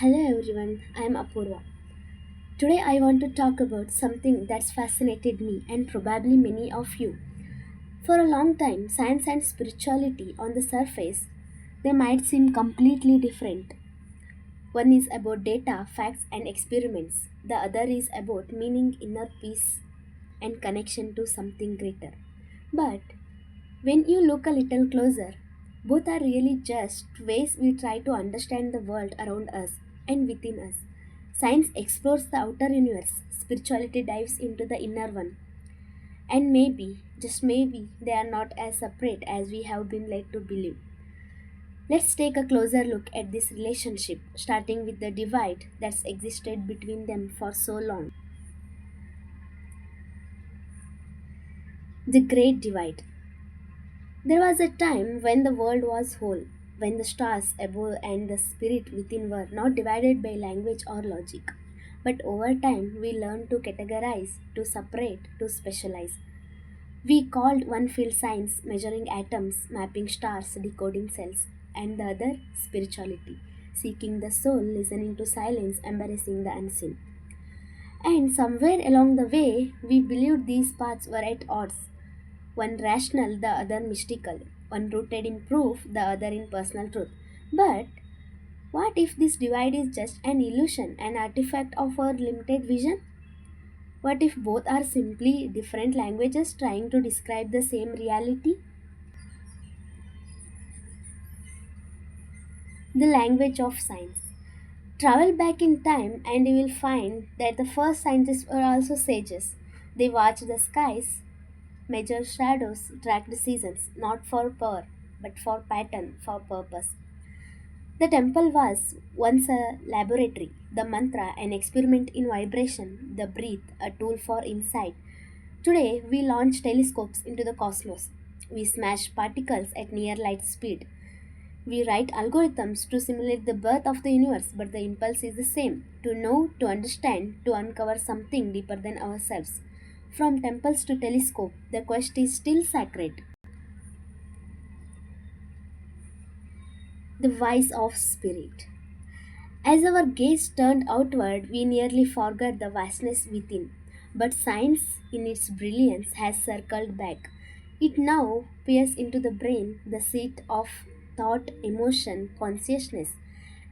Hello everyone, I am Apurva. Today I want to talk about something that's fascinated me and probably many of you. For a long time, science and spirituality on the surface, they might seem completely different. One is about data, facts and experiments. The other is about meaning, inner peace and connection to something greater. But when you look a little closer, both are really just ways we try to understand the world around us and within us. Science explores the outer universe, spirituality dives into the inner one. And maybe, just maybe, they are not as separate as we have been led to believe. Let's take a closer look at this relationship, starting with the divide that's existed between them for so long. The Great Divide. There was a time when the world was whole, when the stars above and the spirit within were not divided by language or logic. But over time, we learned to categorize, to separate, to specialize. We called one field science, measuring atoms, mapping stars, decoding cells, and the other spirituality, seeking the soul, listening to silence, embracing the unseen. And somewhere along the way, we believed these paths were at odds, one rational, the other mystical, one rooted in proof, the other in personal truth. But what if this divide is just an illusion, an artifact of our limited vision? What if both are simply different languages trying to describe the same reality? The language of science. Travel back in time and you will find that the first scientists were also sages. They watched the skies, measured shadows, tracked seasons, not for power, but for pattern, for purpose. The temple was once a laboratory, the mantra an experiment in vibration, the breath a tool for insight. Today, we launch telescopes into the cosmos. We smash particles at near light speed. We write algorithms to simulate the birth of the universe, but the impulse is the same to know, to understand, to uncover something deeper than ourselves. From temples to telescope, the quest is still sacred. The voice of spirit. As our gaze turned outward, we nearly forgot the vastness within. But science, in its brilliance, has circled back. It now peers into the brain, the seat of thought, emotion, consciousness.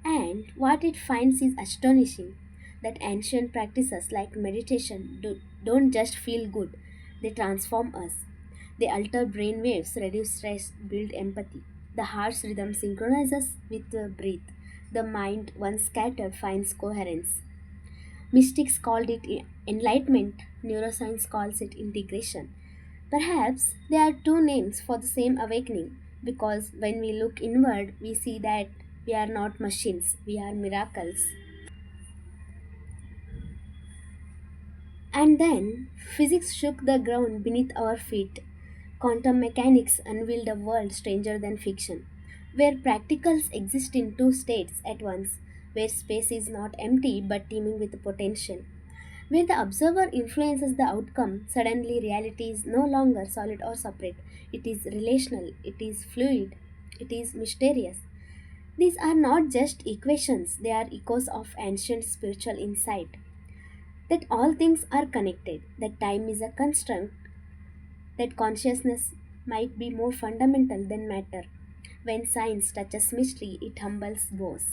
And what it finds is astonishing that ancient practices like meditation don't just feel good, they transform us. They alter brain waves, reduce stress, build empathy. The heart's rhythm synchronizes with the breath. The mind, once scattered, finds coherence. Mystics called it enlightenment, neuroscience calls it integration. Perhaps there are two names for the same awakening because when we look inward, we see that we are not machines, we are miracles. And then physics shook the ground beneath our feet. Quantum mechanics unveiled a world stranger than fiction, where practicals exist in two states at once, where space is not empty but teeming with potential. Where the observer influences the outcome, suddenly reality is no longer solid or separate. It is relational, it is fluid, it is mysterious. These are not just equations, they are echoes of ancient spiritual insight. That all things are connected, that time is a construct, that consciousness might be more fundamental than matter. When science touches mystery, it humbles both.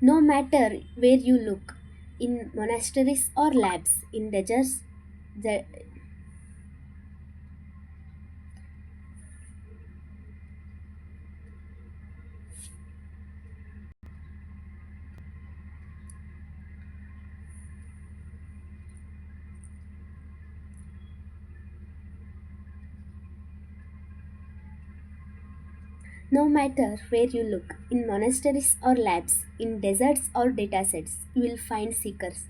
No matter where you look, in monasteries or labs, in deserts, the, no matter where you look, in monasteries or labs, in deserts or datasets, you will find seekers.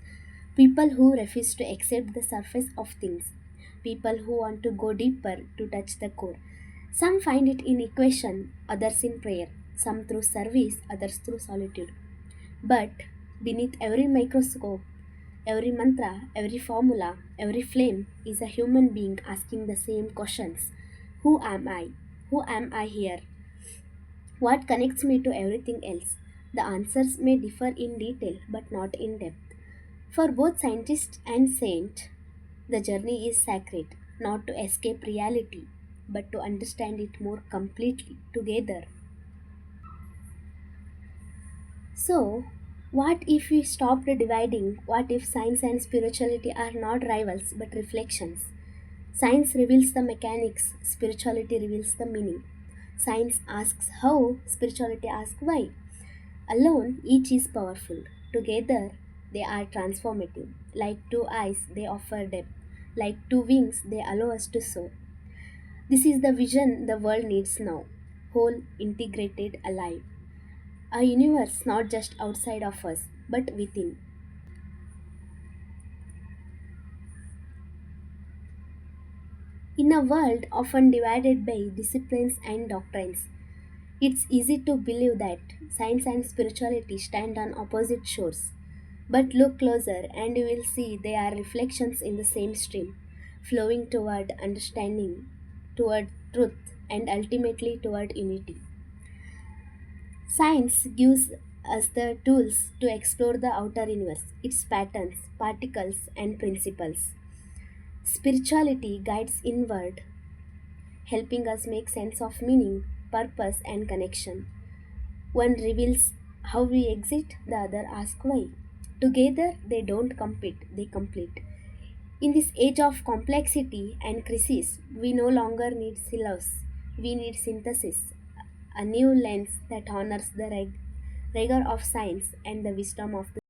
People who refuse to accept the surface of things. People who want to go deeper to touch the core. Some find it in equation, others in prayer, some through service, others through solitude. But beneath every microscope, every mantra, every formula, every flame is a human being asking the same questions. Who am I? Who am I here? What connects me to everything else? The answers may differ in detail but not in depth. For both scientist and saint, the journey is sacred, not to escape reality, but to understand it more completely together. So, what if we stopped dividing? What if science and spirituality are not rivals but reflections? Science reveals the mechanics, spirituality reveals the meaning. Science asks how, spirituality asks why. Alone, each is powerful. Together, they are transformative. Like two eyes, they offer depth. Like two wings, they allow us to soar. This is the vision the world needs now, whole, integrated, alive. A universe not just outside of us, but within. In a world often divided by disciplines and doctrines, it's easy to believe that science and spirituality stand on opposite shores. But look closer and you will see they are reflections in the same stream, flowing toward understanding, toward truth, and ultimately toward unity. Science gives us the tools to explore the outer universe, its patterns, particles, and principles. Spirituality guides inward, helping us make sense of meaning, purpose, and connection. One reveals how we exist, the other asks why. Together, they don't compete, they complete. In this age of complexity and crisis, we no longer need silos, we need synthesis, a new lens that honors the rigor of science and the wisdom of the